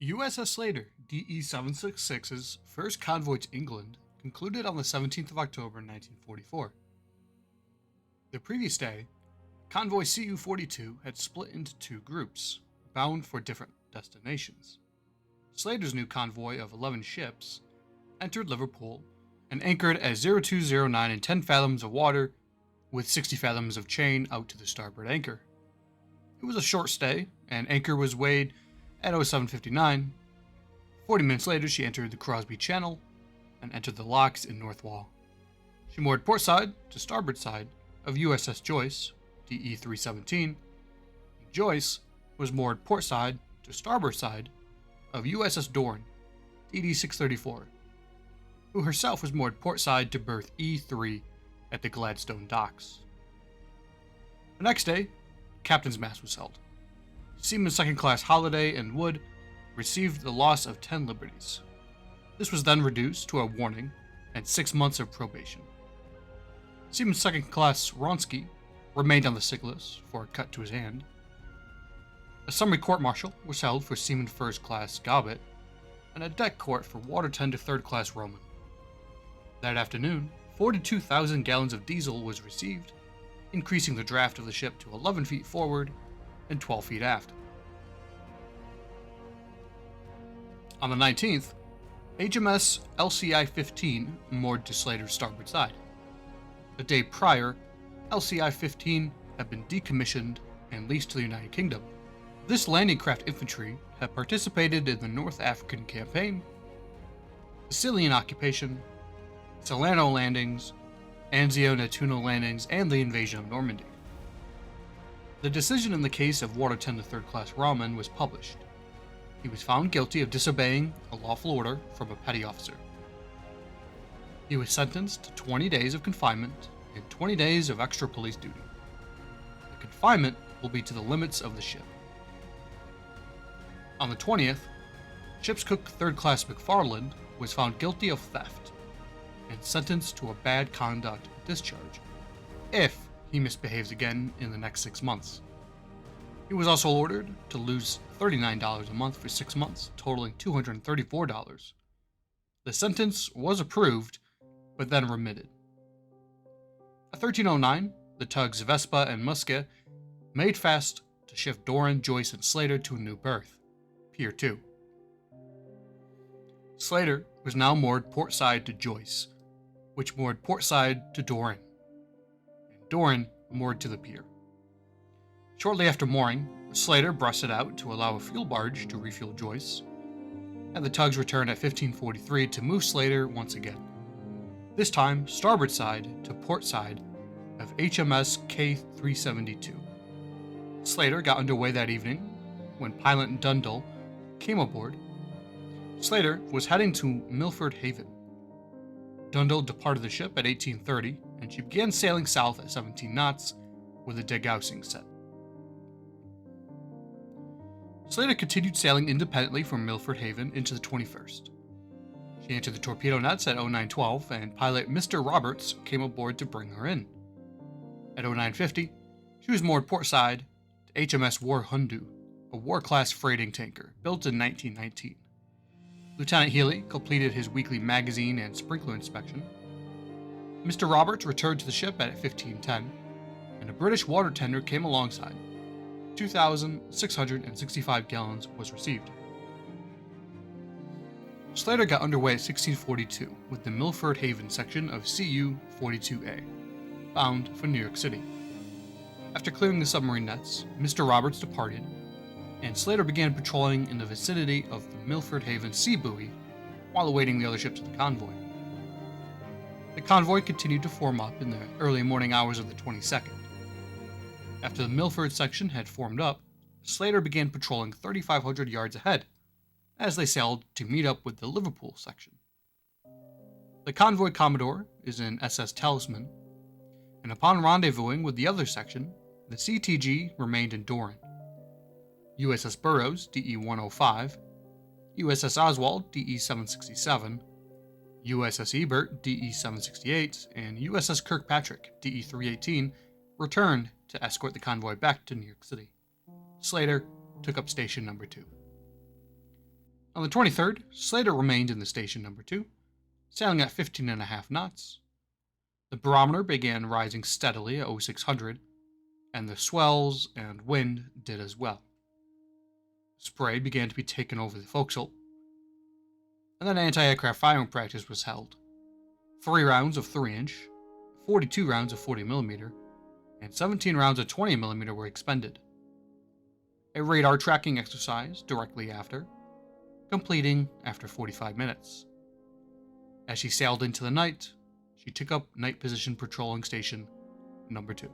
USS SLATER DE-766's first convoy to England concluded on the 17th of October 1944. The previous day, convoy CU-42 had split into two groups, bound for different destinations. Slater's new convoy of 11 ships entered Liverpool and anchored at 0209 in 10 fathoms of water with 60 fathoms of chain out to the starboard anchor. It was a short stay, and anchor was weighed at 0759. 40 minutes later, she entered the Crosby Channel and entered the locks in North Wall. She moored port side to starboard side of USS Joyce, DE-317. Joyce was moored port side to starboard side of USS Doran, DD-634, who herself was moored port side to berth E3 at the Gladstone docks. The next day, captain's mast was held. Seaman second class Holliday and Wood received the loss of 10 liberties. This was then reduced to a warning and 6 months of probation. Seaman second class Wronski remained on the sick list for a cut to his hand. A summary court-martial was held for Seaman first class Gobbett, and a deck court for water tender third class Roman. That afternoon, 42,000 gallons of diesel was received, increasing the draft of the ship to 11 feet forward and 12 feet aft. On the 19th, HMS LCI-15 moored to Slater's starboard side. The day prior, LCI-15 had been decommissioned and leased to the United Kingdom. This landing craft infantry had participated in the North African Campaign, Sicilian occupation, Salerno landings, Anzio Nettuno landings, and the invasion of Normandy. The decision in the case of water tender third class Rahman was published. He was found guilty of disobeying a lawful order from a petty officer. He was sentenced to 20 days of confinement and 20 days of extra police duty. The confinement will be to the limits of the ship. On the 20th, ship's cook third class McFarland was found guilty of theft and sentenced to a bad conduct discharge if he misbehaves again in the next 6 months. He was also ordered to lose $39 a month for 6 months, totaling $234. The sentence was approved, but then remitted. At 1309, the tugs Vespa and Musca made fast to shift Doran, Joyce, and Slater to a new berth, Pier 2. Slater was now moored port side to Joyce, which moored port side to Doran, and Doran moored to the pier. Shortly after mooring, Slater breasted out to allow a fuel barge to refuel Joyce, and the tugs returned at 1543 to move Slater once again, this time starboard side to port side of HMS K-372. Slater got underway that evening when pilot Dundle came aboard. Slater was heading to Milford Haven. Dundle departed the ship at 1830, and she began sailing south at 17 knots with a degaussing set. Slater continued sailing independently from Milford Haven into the 21st. She entered the torpedo nets at 0912, and pilot Mr. Roberts came aboard to bring her in. At 0950, she was moored port side to HMS War Hundu, a war-class freighting tanker built in 1919. Lieutenant Healy completed his weekly magazine and sprinkler inspection. Mr. Roberts returned to the ship at 1510, and a British water tender came alongside. 2,665 gallons was received. Slater got underway at 1642 with the Milford Haven section of CU-42A, bound for New York City. After clearing the submarine nets, Mr. Roberts departed, and Slater began patrolling in the vicinity of the Milford Haven sea buoy while awaiting the other ships of the convoy. The convoy continued to form up in the early morning hours of the 22nd. After the Milford section had formed up, Slater began patrolling 3,500 yards ahead as they sailed to meet up with the Liverpool section. The convoy commodore is an SS Talisman, and upon rendezvousing with the other section, the CTG remained in Doran. USS Burroughs, DE-105, USS Oswald, DE-767, USS Ebert, DE-768, and USS Kirkpatrick, DE-318, returned to escort the convoy back to New York City. Slater took up station number 2. On the 23rd, Slater remained in the station number 2, sailing at 15.5 knots. The barometer began rising steadily at 0600, and the swells and wind did as well. Spray began to be taken over the forecastle, and then anti-aircraft firing practice was held. 3 rounds of 3-inch, 42 rounds of 40mm, and 17 rounds of 20mm were expended. A radar tracking exercise directly after, completing after 45 minutes. As she sailed into the night, she took up night position patrolling station number 2.